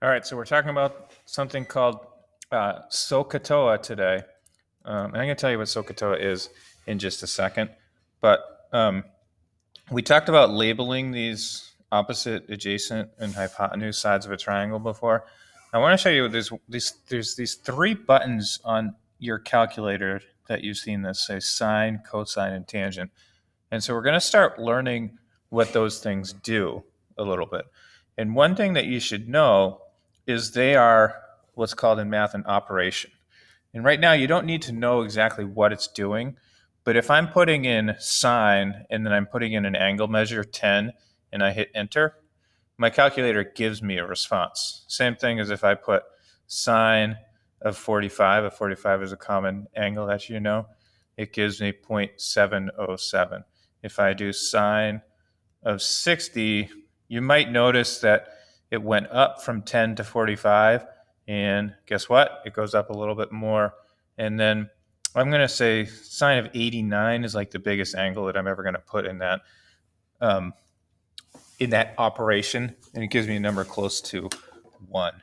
All right, so we're talking about something called SOHCAHTOA today. And I'm going to tell you what SOHCAHTOA is in just a second. But we talked about labeling these opposite, adjacent, and hypotenuse sides of a triangle before. I want to show you there's these three buttons on your calculator that you've seen that say sine, cosine, and tangent. And so we're going to start learning what those things do a little bit. And one thing that you should know is they are what's called in math an operation. And right now you don't need to know exactly what it's doing, but if I'm putting in sine and then I'm putting in an angle measure 10 and I hit enter, my calculator gives me a response. Same thing as if I put sine of 45. A 45 is a common angle that you know. It gives me 0.707. If I do sine of 60, you might notice that it went up from 10 to 45. And guess what? It goes up a little bit more. And then I'm going to say sine of 89 is like the biggest angle that I'm ever going to put in that operation. And it gives me a number close to 1.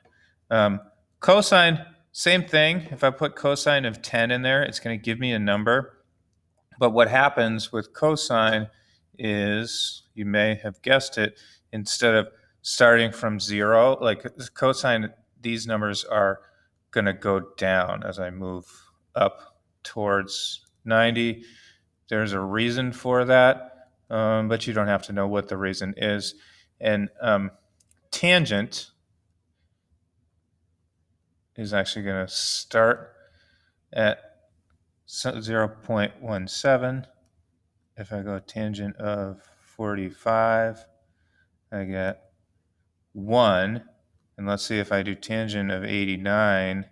Cosine, same thing. If I put cosine of 10 in there, it's going to give me a number. But what happens with cosine is, you may have guessed it, instead of starting from 0, like cosine, these numbers are going to go down as I move up towards 90. There's a reason for that, but you don't have to know what the reason is. And tangent is actually going to start at 0.17. If I go tangent of 45, I get 1. And let's see if I do tangent of 89,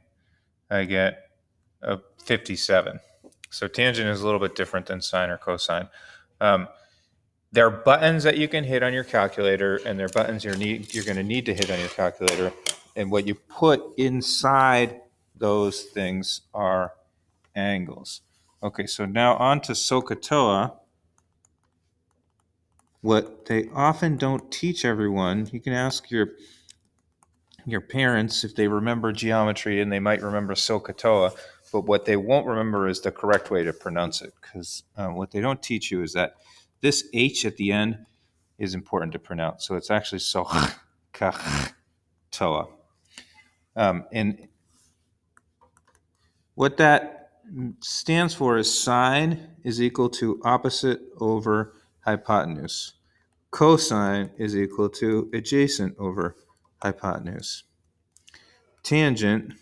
I get a 57. So tangent is a little bit different than sine or cosine. There are buttons that you can hit on your calculator, and there are buttons you're going to need to hit on your calculator. And what you put inside those things are angles. Okay, so now on to SOHCAHTOA. What they often don't teach everyone, you can ask your parents if they remember geometry, and they might remember SOHCAHTOA, but what they won't remember is the correct way to pronounce it, because what they don't teach you is that this H at the end is important to pronounce. So it's actually SOHCAHTOA. And what that stands for is sine is equal to opposite over hypotenuse. Cosine is equal to adjacent over hypotenuse. Tangent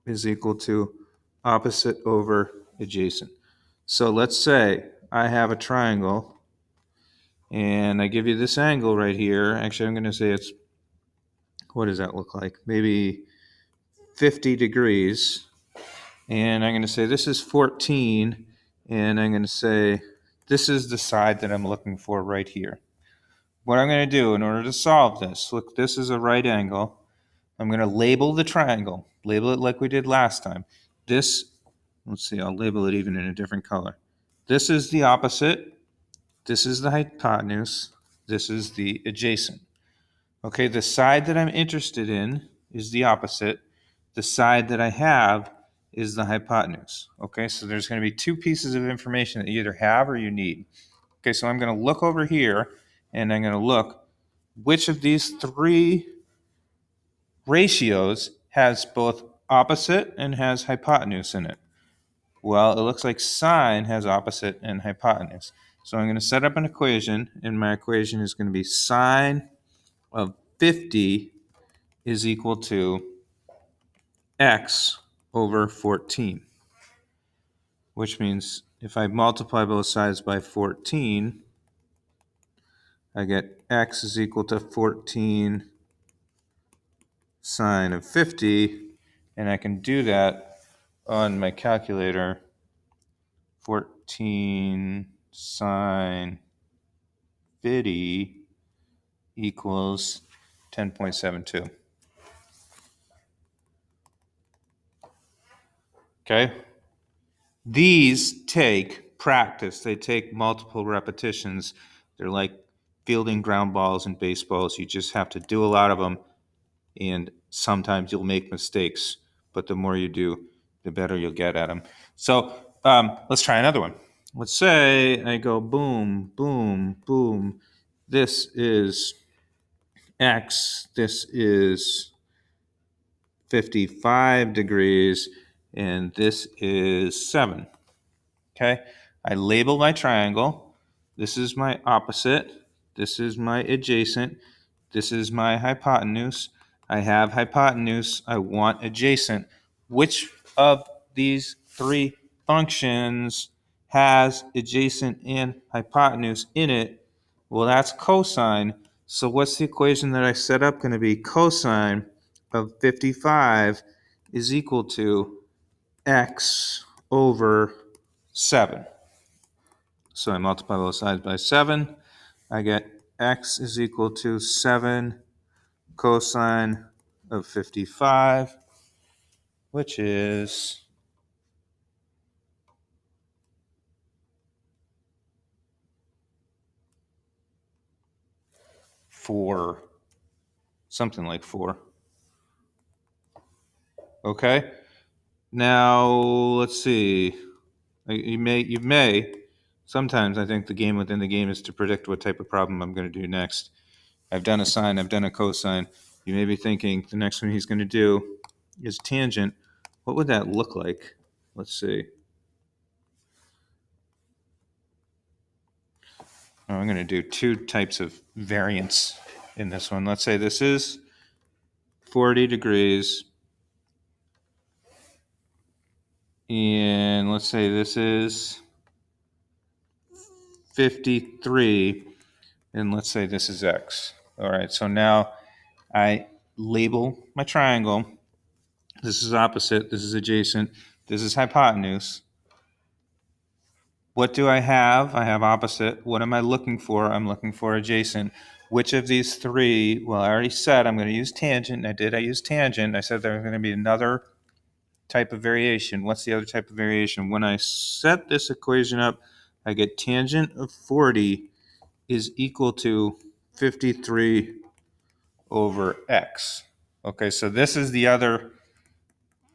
is equal to opposite over adjacent. So let's say I have a triangle and I give you this angle right here. Actually, I'm going to say it's, what does that look like? Maybe 50 degrees. And I'm going to say this is 14. And I'm going to say this is the side that I'm looking for right here. What I'm going to do in order to solve this, look, this is a right angle. I'm going to label the triangle. Label it like we did last time. This, let's see, I'll label it even in a different color. This is the opposite. This is the hypotenuse. This is the adjacent. Okay, the side that I'm interested in is the opposite. The side that I have is the hypotenuse. Okay, so there's going to be two pieces of information that you either have or you need. Okay, so I'm going to look over here and I'm going to look which of these three ratios has both opposite and has hypotenuse in it. Well, it looks like sine has opposite and hypotenuse. So I'm going to set up an equation, and my equation is going to be sine of 50 is equal to x over 14, which means if I multiply both sides by 14, I get x is equal to 14 sine of 50, and I can do that on my calculator. 14 sine 50 equals 10.72. Okay? These take practice. They take multiple repetitions. They're like fielding ground balls and baseballs. You just have to do a lot of them, and sometimes you'll make mistakes, but the more you do, the better you'll get at them. So let's try another one. Let's say I go boom, boom, boom. This is X. This is 55 degrees, and this is 7. Okay, I label my triangle. This is my opposite. This is my adjacent. This is my hypotenuse. I have hypotenuse. I want adjacent. Which of these three functions has adjacent and hypotenuse in it? Well, that's cosine. So what's the equation that I set up going to be? Cosine of 55 is equal to x over 7. So I multiply both sides by 7. I get x is equal to 7 cosine of 55, which is 4, something like 4. Okay. Now let's see. You may. Sometimes I think the game within the game is to predict what type of problem I'm going to do next. I've done a sine. I've done a cosine. You may be thinking the next one he's going to do is tangent. What would that look like? Let's see. I'm going to do two types of variance in this one. Let's say this is 40 degrees. And let's say this is 53. And let's say this is x. All right, so now I label my triangle. This is opposite. This is adjacent. This is hypotenuse. What do I have? I have opposite. What am I looking for? I'm looking for adjacent. Which of these three? Well, I already said I'm going to use tangent. I used tangent. I said there's going to be another type of variation. What's the other type of variation? When I set this equation up, I get tangent of 40 is equal to 53 over x. Okay, so this is the other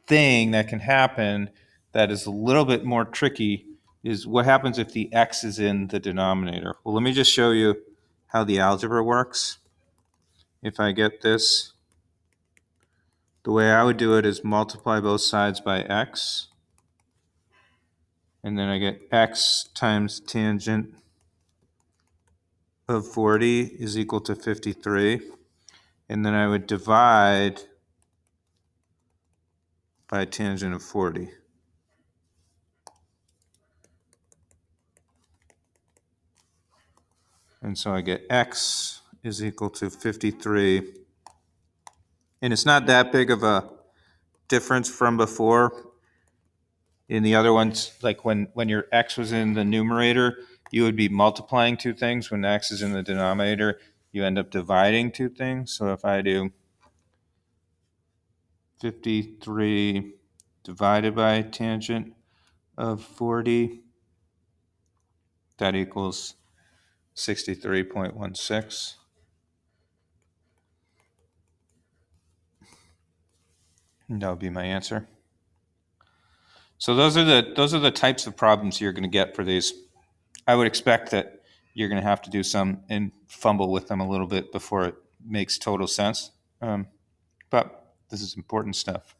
thing that can happen that is a little bit more tricky, is what happens if the x is in the denominator. Well, let me just show you how the algebra works. If I get this, the way I would do it is multiply both sides by x, and then I get x times tangent of 40 is equal to 53, and then I would divide by tangent of 40. And so I get x is equal to 53. And it's not that big of a difference from before. In the other ones, like when your x was in the numerator, you would be multiplying two things. When x is in the denominator, you end up dividing two things. So if I do 53 divided by tangent of 40, that equals 63.16. And that would be my answer. So those are the types of problems you're going to get for these. I would expect that you're going to have to do some and fumble with them a little bit before it makes total sense. But this is important stuff.